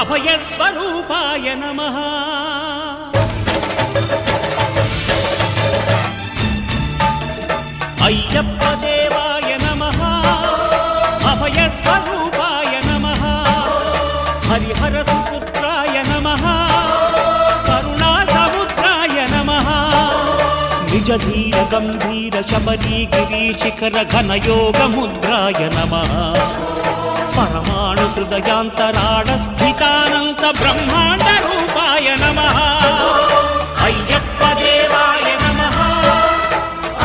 అభయస్వరూపాయ నమః. అయ్యప్ప దేవాయ నమః. అభయస్వరూపాయ నమః. హరిహర సుపుత్రాయ నమః. కరుణా సముద్రాయ నమః. నిజ ధీర గంభీర శబరీ గిరీశిఖర ఘనయోగ ముద్రాయ నమః. పరమాణు హృదయాంతరాళ స్థితానంత బ్రహ్మాండ రూపాయ నమః. అయ్యప్ప దేవాయ నమః.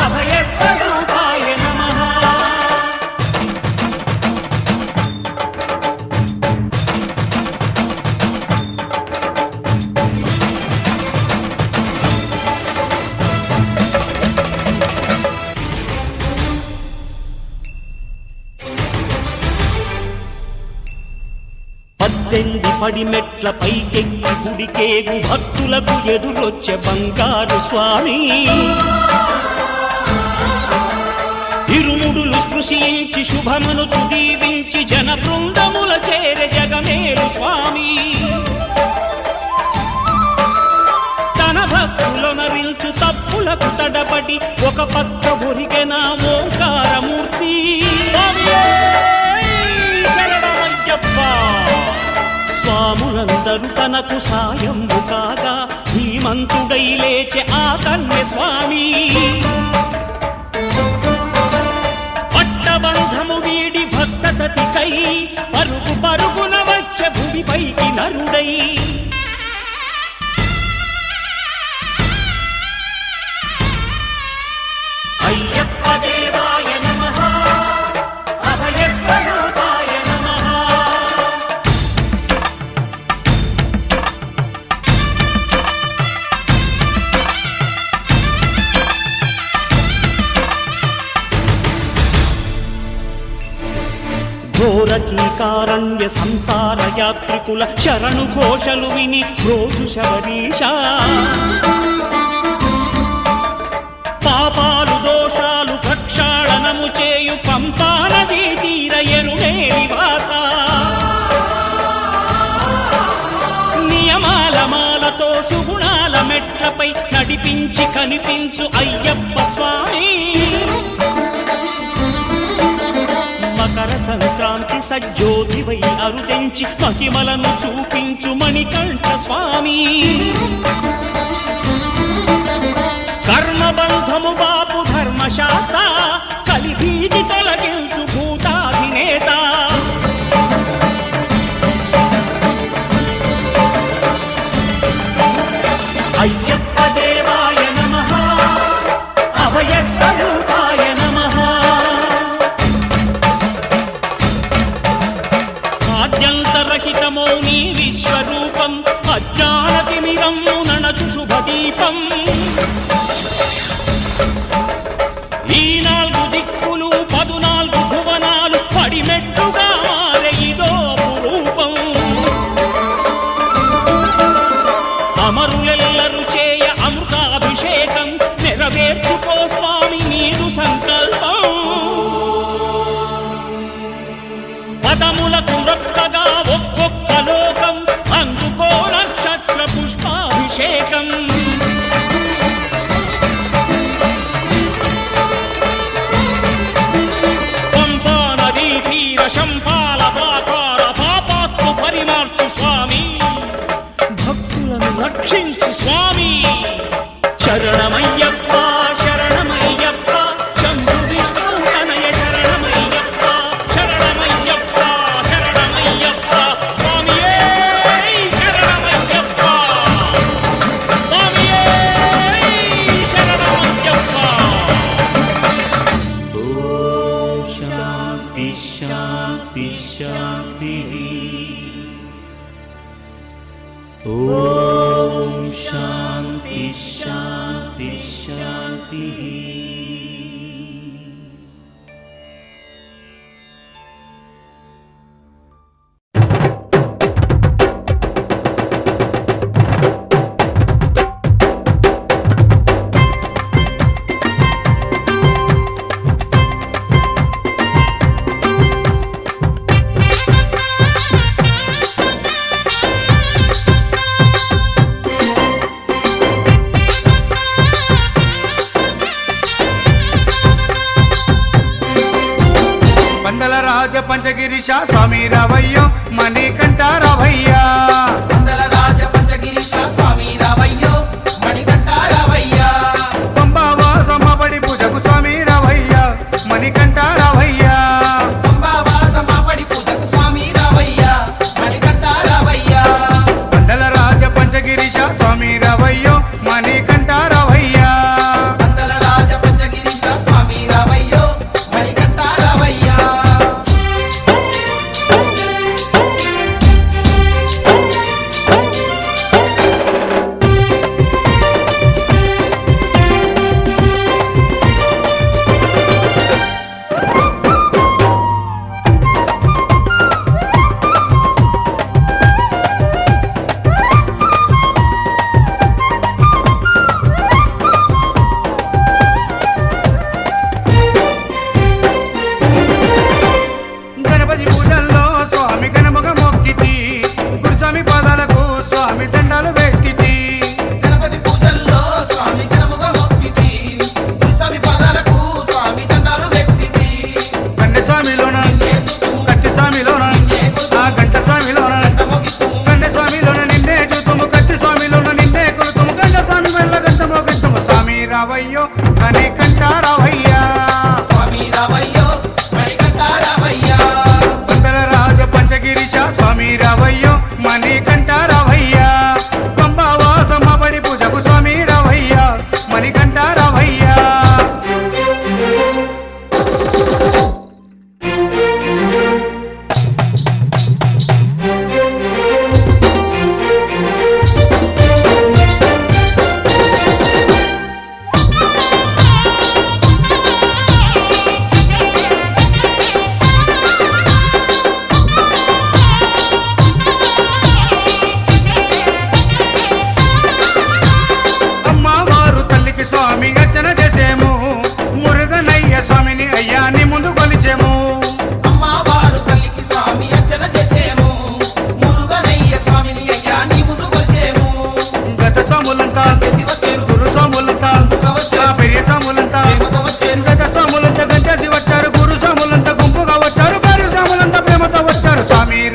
అభయస్వరూపాయ నమః. పద్దెంది పడిమెట్ల పైకెక్కి గుడికేగు భక్తులకు ఎదురొచ్చే బంగారు స్వామి. ఇరుముడులు స్పృశించి శుభమనుచు దీవించి జన బృందముల చేరే జగమేలు స్వామి. తన భక్తులొనరిల్చు తప్పులకు తడబడి ఒక పక్క ఒరిగెన ఓంకారమూర్తి. స్వాములందరూ తనకు సాయంబు కాగా ధీమంతుడై లేచె ఆ కన్య స్వామి. పట్టబంధము వీడి భక్తతతికై పరుగు పరుగున వచ్చే భూమిపైకి నరుడై. అయ్యప్ప దేవాయ నమః. అభయస్వరూపాయ నమః. ఘోరకీకారణ్య సంసార యాత్రికుల శరణు ఘోషలు విని రోజు శబరీష. పాపాలు దోషాలు ప్రక్షాళనము చేయు పంపా నదీ తీర ఎరుడే నివాస. నియమాల మాలతో సుగుణాల మెట్లపై నడిపించి కనిపించు అయ్యప్ప స్వామి. మకర సంక్రాంతి సజ్జోతివై అరుదెంచి మహిమలను చూపించు మణికంఠ స్వామి. కర్మబంధము బాపు ధర్మశాస్త్ర కలిభీతి తొలగించు భూతాధినేత. అయ్యప్ప దేవాయ నమః. అభయస్వరూపాయ నమః. ఆద్యంతరహితమో నీ విశ్వరూపం అజ్ఞానతిమిరము నణచు శుభదీపం. ఈ 4 దిక్కులు 14 భువనాలు పడిమెట్టుగా మారే ఇదో అపురూపం. అమరులెల్లరు చేయ అమృతాభిషేకం నెరవేర్చుకో స్వామి నీదు సంకల్పం. పదములకు రొక్కగా ఒక్కొక్క లోకం అందుకో నక్షత్ర పుష్పాభిషేకం. పంపా నదీ తీర శంపాల దాకార పాపాత్మ పరిమార్చు స్వామి. భక్తులను రక్షించు స్వామి. శరణమయ్యప్ప శరణమయ్యప్ప శంభు విష్ణు తనయ శరణమయ్యప్ప. శరణమయ్యప్ప శరణమయ్యప్ప స్వామియే శరణమయ్యప్ప. స్వామియే శరణమయ్యప్ప. ఓం శాంతి శాంతి శాంతి. ఓం శాంతి శాంతి శాంతి.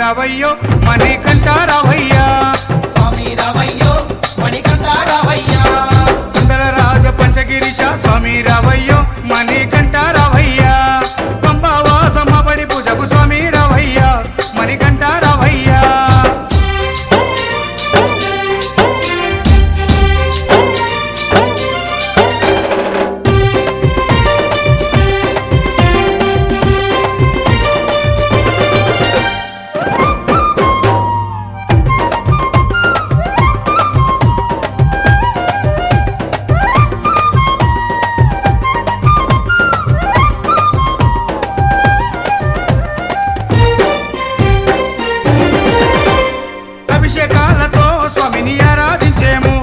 రావయ్యో మణికంఠ రావయ్యా స్వామి రావయ్యో మణికంఠ రావయ్యా కుందల రాజ పంచగిరిశ స్వామి రావయ్యో మణికంఠ రావయ్యా పంబావాసమ్మ బడి పూజకు స్వామి రావయ్యా మణికంఠ రావయ్యా అభిషేకాలతో స్వామిని ఆరాధించేము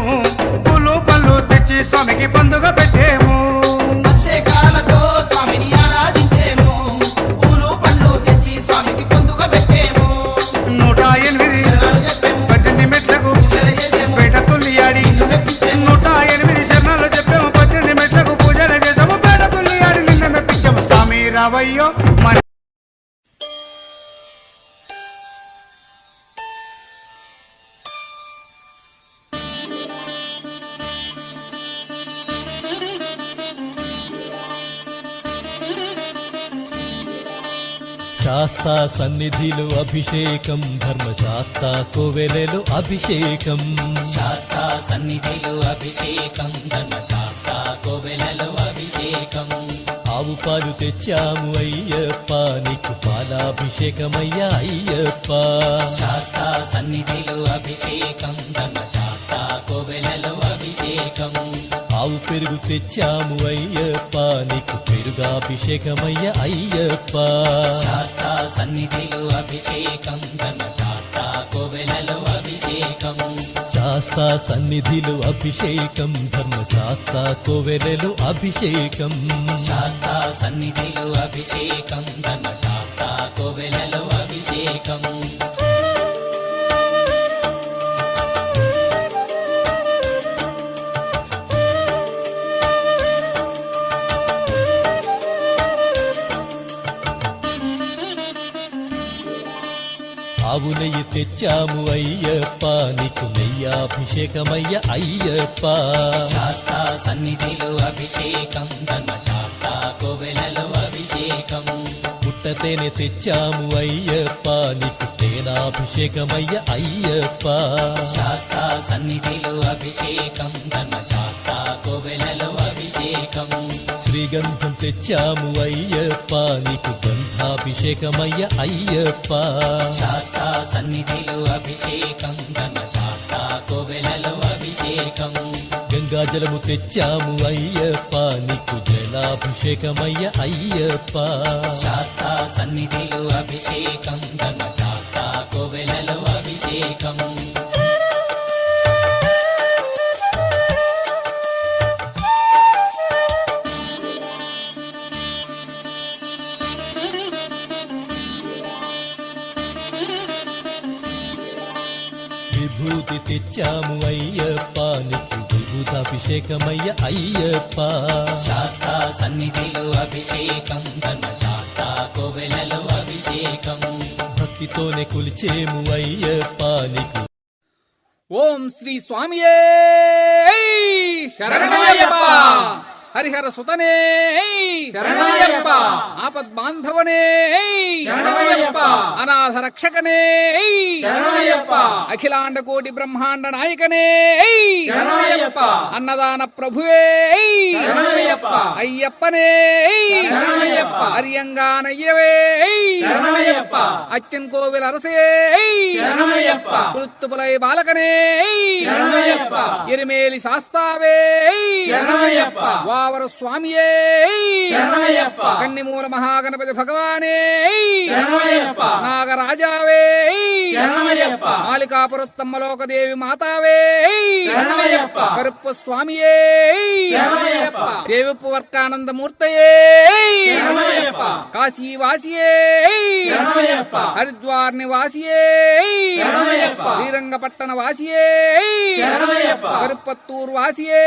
పూలు పళ్ళు తెచ్చి స్వామికి పండుగ పెట్టేము అభిషేకాలతో స్వామిని ఆరాధించేము పూలు పండ్లు తెచ్చి స్వామికి పండుగ పెట్టేము 108 శరణాలు చెప్పేము 18 మెట్లకు పూజలు చేసేము పేట తుల్లియాడి నిన్ను మెప్పించేము 108 శరణాలు చెప్పాము 18 మెట్లకు పూజలు చేసాము పేట తుల్లియాడి నిన్న మెప్పించాము స్వామి రావయ్యో మన శాస్తా సన్నిధిలో అభిషేకం ధర్మశాస్త్ర కోవెలలో అభిషేకం శాస్తా సన్నిధిలో అభిషేకం ధర్మశాస్త్ర కోవెలలో అభిషేకం ఆవు పాలు తెచ్చాము అయ్యప్ప నీకు పాలాభిషేకమయ్యా అయ్యప్ప శాస్తా సన్నిధిలో అభిషేకం ధర్మశాస్త్ర కోవెలలో అభిషేకం ఆవు పెరుగు తెచ్చాము అయ్యప్ప నీకు పెరుగాభిషేకమయ్యా అయ్యప్ప శాస్తా సన్నిధిలో అభిషేకం ధర్మశాస్త్ర కోవెలలో అభిషేకం శాస్తా సన్నిధిలో అభిషేకం ధర్మశాస్త్ర కోవెలలో అభిషేకం శాస్తా సన్నిధిలో అభిషేకం ధర్మశాస్త్ర కోవెలలో అభిషేకం ఆవు నెయ్యి తెచ్చాము అయ్యప్ప నీకు నెయ్యాభిషేకమయ్య అయ్యప్ప శాస్తా సన్నిధిలో అభిషేకం ధర్మశాస్త్ర కోవెలలో అభిషేకం పుట్టతేనె తెచ్చాము అయ్యప్ప నీకు తేనాభిషేకమయ్య అయ్యప్ప శాస్తా సన్నిధిలో అభిషేకం ధర్మశాస్త్ర కోవెలలో అభిషేకం శ్రీగంధం తెచ్చాము అయ్యప్ప నీకు గంధాభిషేకమయ్య అయ్యప్ప శాస్తా సన్నిధిలో అభిషేకం ధర్మశాస్త్ర కోవెలలో అభిషేకం గంగాజలము తెచ్చాము అయ్యప్ప నీకు జలాభిషేకమయ్య అయ్యప్ప శాస్తా సన్నిధిలో అభిషేకం ధర్మశాస్త్ర కోవెలలో అభిషేకం విభూతి తెచ్చాము అయ్యప్ప నీకు విభూతాభిషేకమయ్య అయ్యప్ప శాస్తా సన్నిధిలో అభిషేకం ధర్మశాస్త్ర కోవెలలో అభిషేకం భక్తితోనే కొలిచేము అయ్యప్ప నీకు ఓం శ్రీ స్వామియే శరణమయ్యప్ప హరిహర సుతనే శరణమయ్యప్ప ఆపద్బాంధవనే శరణమయ్యప్ప అనాథ రక్షకనే శరణమయ్యప్ప అఖిలాండ కోటి బ్రహ్మాండ నాయకనే శరణమయ్యప్ప అన్నదాన ప్రభువే శరణమయ్యప్ప అయ్యప్పనే శరణమయ్యప్ప అరియంగానయ్యవే శరణమయ్యప్ప అచ్చన్ కోవిల అరసే శరణమయ్యప్ప కృత్తుపులై బాలకనే శరణమయ్యప్ప ఎరిమేలి శాస్తావే శరణమయ్యప్ప వావర స్వామియే శరణమయ్యప్ప కన్నిమూల మహాగణపతి భగవానే శరణమయ్యప్ప నాగరాజావే శరణమయ్యప్ప మాలికాపురత్తమ్మ లోకదేవి మాతావే శరణమయ్యప్ప కరుప్ప స్వామియే శరణమయ్యప్ప సేవిప్పు వర్కానందమూర్తయే శరణమయ్యప్ప కాశీవాసియే శరణమయ్యప్ప హరిద్వార్ నివాసియే శ్రీరంగపట్టణ వాసియే కరుపత్తూరు వాసియే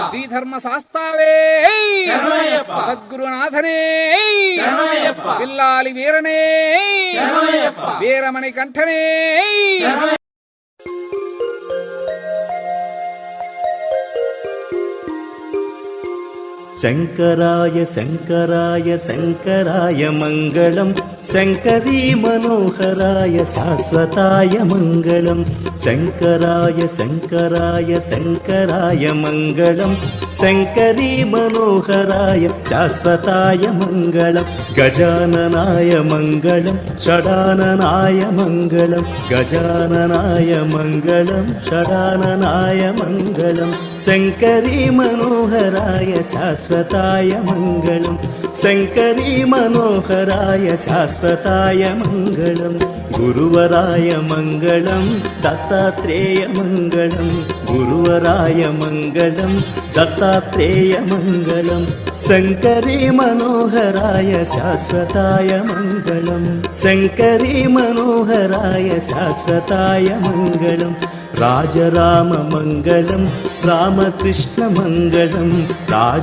శ్రీధర్మ శాస్తావే సద్గురునాథనే పిల్లాలి వీరనే వీరమణి కంఠనే శంకరాయ శంకరాయ శంకరాయ మంగళం శంకరీ మనోహరాయ శాశ్వతాయ మంగళం శంకరాయ శంకరాయ శంకరాయ మంగళం శంకరీ మనోహరాయ శాశ్వతాయ మంగళం గజాననాయ మంగళం షడాననాయ మంగళం గజాననాయ మంగళం షడాననాయ మంగళం శంకరీ మనోహరాయ శాశ్వతాయ మంగళం శంకరీ మనోహరాయ శాశ్వతాయ మంగళం గురువరాయ మంగళం దత్తాత్రేయ మంగళం గురువరాయ మంగళం దత్తాత్రేయ మంగళం శంకరీ మనోహరాయ శాశ్వతాయ మంగళం శంకరీ మనోహరాయ శాశ్వతాయ మంగళం రాజరామ మంగళం రామకృష్ణ మంగళం రాజ